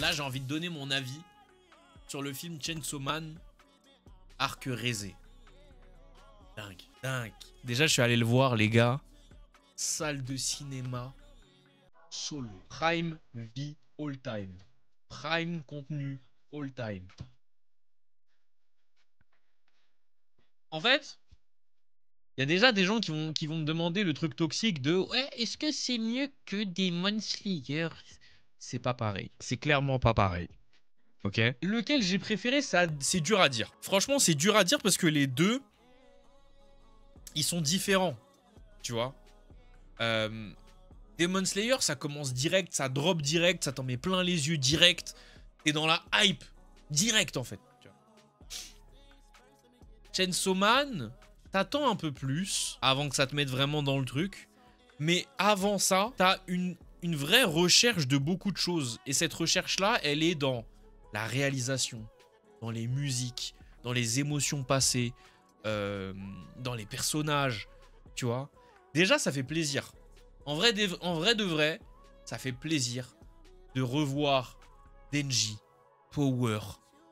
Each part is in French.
Là, j'ai envie de donner mon avis sur le film Chainsaw Man, Arc Raisé. Dingue, dingue. Déjà, je suis allé le voir, les gars. Salle de cinéma solo. Prime vie all time. Prime contenu all time. En fait, il y a déjà des gens qui vont me demander le truc toxique de ouais, est-ce que c'est mieux que Demon Slayer? C'est pas pareil. C'est clairement pas pareil. Ok. Lequel j'ai préféré, ça, c'est dur à dire. Franchement, c'est dur à dire parce que les deux, ils sont différents. Tu vois. Demon Slayer, ça commence direct, ça drop direct, ça t'en met plein les yeux direct. T'es dans la hype direct en fait. Tu vois. Chainsaw Man, t'attends un peu plus avant que ça te mette vraiment dans le truc. Mais avant ça, t'as une vraie recherche de beaucoup de choses. Et cette recherche-là, elle est dans la réalisation, dans les musiques, dans les émotions passées, dans les personnages, tu vois. Déjà, ça fait plaisir. En vrai de vrai, ça fait plaisir de revoir Denji, Power,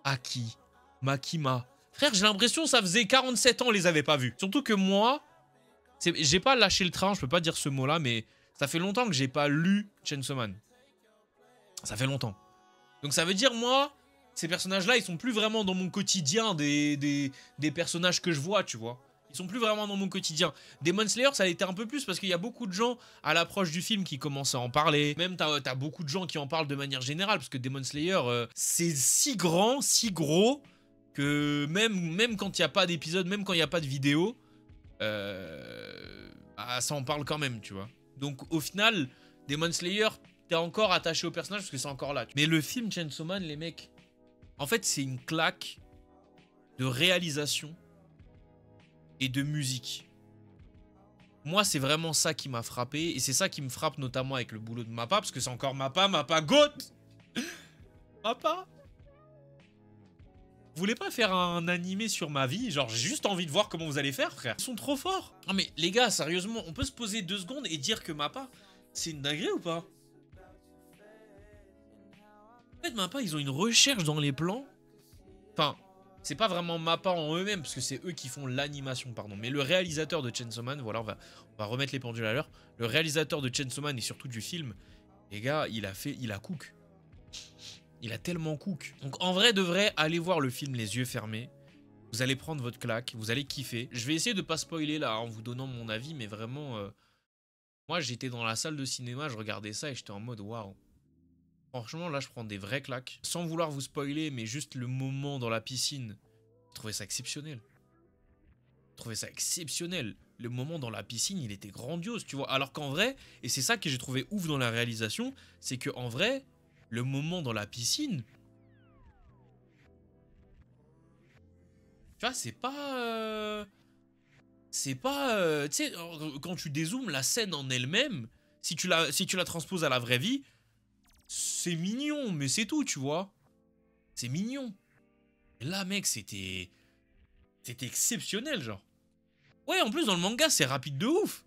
Aki, Makima. Frère, j'ai l'impression que ça faisait 47 ans on les avait pas vus. Surtout que moi, j'ai pas lâché le train, je peux pas dire ce mot-là, mais ça fait longtemps que j'ai pas lu Chainsaw Man. Ça fait longtemps. Donc ça veut dire, moi, ces personnages-là, ils sont plus vraiment dans mon quotidien des personnages que je vois, tu vois. Ils sont plus vraiment dans mon quotidien. Demon Slayer, ça a été un peu plus parce qu'il y a beaucoup de gens à l'approche du film qui commencent à en parler. Même t'as beaucoup de gens qui en parlent de manière générale parce que Demon Slayer, c'est si grand, si gros que même quand il n'y a pas d'épisode, même quand il n'y a pas de vidéo, bah, ça en parle quand même, tu vois. Donc au final, Demon Slayer, t'es encore attaché au personnage parce que c'est encore là. Mais le film Chainsaw Man, les mecs, en fait, c'est une claque de réalisation et de musique. Moi, c'est vraiment ça qui m'a frappé. Et c'est ça qui me frappe notamment avec le boulot de Mappa. Parce que c'est encore Mappa GOAT. Mappa. Vous voulez pas faire un animé sur ma vie? Genre, j'ai juste envie de voir comment vous allez faire, frère. Ils sont trop forts. Non mais les gars, sérieusement, on peut se poser 2 secondes et dire que Mappa, c'est une dinguerie ou pas? En fait, Mappa, ils ont une recherche dans les plans. Enfin... C'est pas vraiment Mappa en eux-mêmes, parce que c'est eux qui font l'animation, pardon. Mais le réalisateur de Chainsaw Man, voilà, on va remettre les pendules à l'heure. Le réalisateur de Chainsaw Man et surtout du film, les gars, il a cook. Il a tellement cook. Donc en vrai de vrai, allez voir le film les yeux fermés. Vous allez prendre votre claque, vous allez kiffer. Je vais essayer de pas spoiler là en vous donnant mon avis, mais vraiment, moi j'étais dans la salle de cinéma, je regardais ça et j'étais en mode waouh. Franchement, là, je prends des vraies claques. Sans vouloir vous spoiler, mais juste le moment dans la piscine. Je trouvais ça exceptionnel. Je trouvais ça exceptionnel. Le moment dans la piscine, il était grandiose, tu vois. Alors qu'en vrai, et c'est ça que j'ai trouvé ouf dans la réalisation, c'est qu'en vrai, le moment dans la piscine... Tu vois, c'est pas... C'est pas... tu sais, quand tu dézoomes, la scène en elle-même, si tu la transposes à la vraie vie... C'est mignon, mais c'est tout, tu vois. C'est mignon. Et là, mec, c'était exceptionnel, genre. Ouais, en plus, dans le manga, c'est rapide de ouf.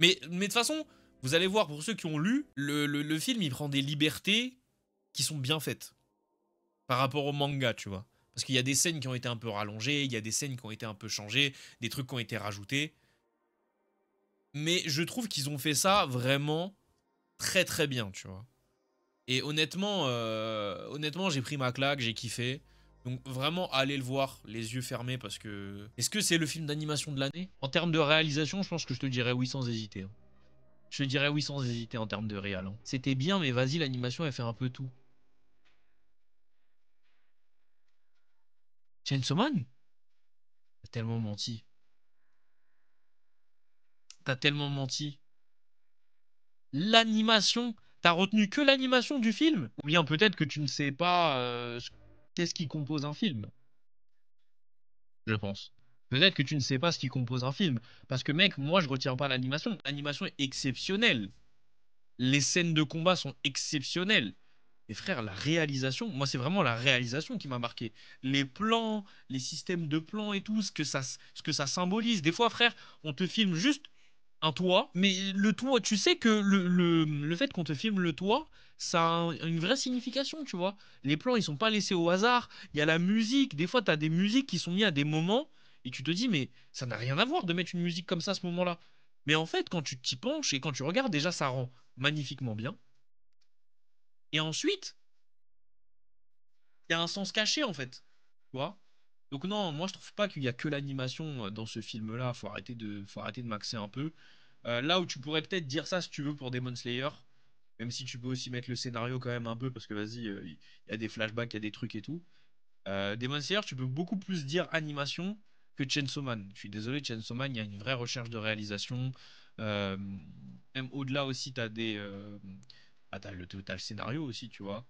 Mais de toute façon, vous allez voir, pour ceux qui ont lu, le film, il prend des libertés qui sont bien faites. Par rapport au manga, tu vois. Parce qu'il y a des scènes qui ont été un peu rallongées, il y a des scènes qui ont été un peu changées, des trucs qui ont été rajoutés. Mais je trouve qu'ils ont fait ça vraiment très très bien, tu vois. Et honnêtement, j'ai pris ma claque, j'ai kiffé. Donc vraiment, allez le voir, les yeux fermés, parce que... Est-ce que c'est le film d'animation de l'année? En termes de réalisation, je pense que je te dirais oui sans hésiter. Je te dirais oui sans hésiter en termes de réal. C'était bien, mais vas-y, l'animation, elle fait un peu tout. Chainsaw Man? T'as tellement menti. T'as tellement menti. L'animation? T'as retenu que l'animation du film? Ou bien peut-être que tu ne sais pas qu'est-ce qui compose un film? Je pense. Peut-être que tu ne sais pas ce qui compose un film. Parce que mec, moi je retiens pas l'animation. L'animation est exceptionnelle. Les scènes de combat sont exceptionnelles. Et frère, la réalisation, moi c'est vraiment la réalisation qui m'a marqué. Les plans, les systèmes de plans et tout, ce que ça symbolise. Des fois frère, on te filme juste un toit, mais le toit, tu sais que le fait qu'on te filme le toit, ça a une vraie signification, tu vois. Les plans, ils sont pas laissés au hasard. Il y a la musique. Des fois, tu as des musiques qui sont mises à des moments et tu te dis, mais ça n'a rien à voir de mettre une musique comme ça à ce moment-là. Mais en fait, quand tu t'y penches et quand tu regardes, déjà, ça rend magnifiquement bien. Et ensuite, il y a un sens caché, en fait. Tu vois? Donc non, moi je trouve pas qu'il y a que l'animation dans ce film-là. Faut arrêter de maxer un peu. Là où tu pourrais peut-être dire ça si tu veux pour Demon Slayer, même si tu peux aussi mettre le scénario quand même un peu parce que vas-y, il y a des flashbacks, il y a des trucs et tout. Demon Slayer, tu peux beaucoup plus dire animation que Chainsaw Man. Je suis désolé, Chainsaw Man, il y a une vraie recherche de réalisation. Euh, Même au-delà aussi, t'as le scénario aussi, tu vois.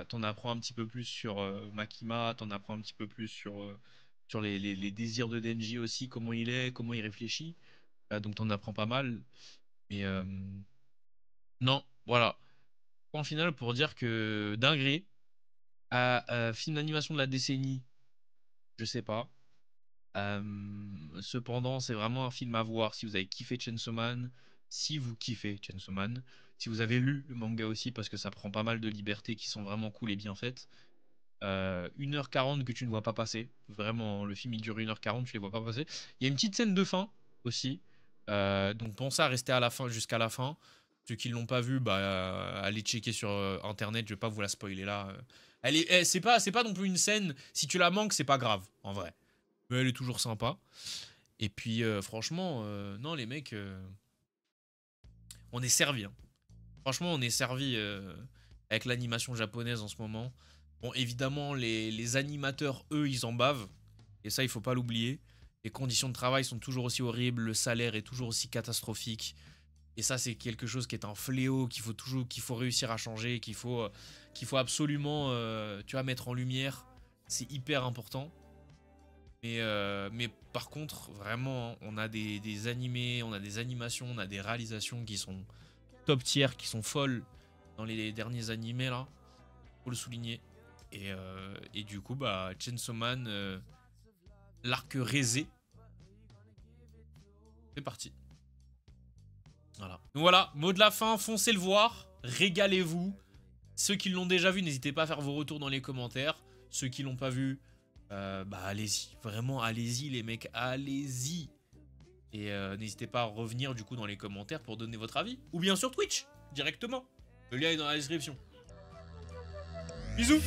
T'en apprends un petit peu plus sur Makima, t'en apprends un petit peu plus sur les désirs de Denji aussi, comment il est, comment il réfléchit. Donc t'en apprends pas mal. Mais non, voilà. Point final pour dire que dinguerie, film d'animation de la décennie, je sais pas. Cependant, c'est vraiment un film à voir si vous avez kiffé Chainsaw Man, si vous kiffez Chainsaw Man, si vous avez lu le manga aussi, parce que ça prend pas mal de libertés qui sont vraiment cool et bien faites. 1h40 que tu ne vois pas passer. Vraiment, le film il dure 1h40, tu les vois pas passer. Il y a une petite scène de fin aussi. Donc pensez à rester à la fin, jusqu'à la fin. Ceux qui ne l'ont pas vu, bah, allez checker sur internet, je vais pas vous la spoiler là. C'est pas non plus une scène, si tu la manques, c'est pas grave, en vrai. Mais elle est toujours sympa. Et puis franchement, non les mecs, on est servi. Hein. Franchement, on est servi avec l'animation japonaise en ce moment. Bon, évidemment, les animateurs, eux, ils en bavent. Et ça, il faut pas l'oublier. Les conditions de travail sont toujours aussi horribles. Le salaire est toujours aussi catastrophique. Et ça, c'est quelque chose qui est un fléau qu'il faut réussir à changer, qu'il faut absolument, tu vois, mettre en lumière. C'est hyper important. Mais par contre, vraiment, hein, on a des animés, on a des animations, on a des réalisations qui sont top tier, qui sont folles dans les derniers animés là. Faut le souligner. Et du coup, bah, Chainsaw Man, l'arc Résé, c'est parti. Voilà. Donc voilà, mot de la fin, foncez le voir, régalez-vous. Ceux qui l'ont déjà vu, n'hésitez pas à faire vos retours dans les commentaires. Ceux qui l'ont pas vu, bah allez-y. Vraiment, allez-y les mecs, allez-y. Et n'hésitez pas à revenir du coup dans les commentaires pour donner votre avis. Ou bien sur Twitch, directement. Le lien est dans la description. Bisous.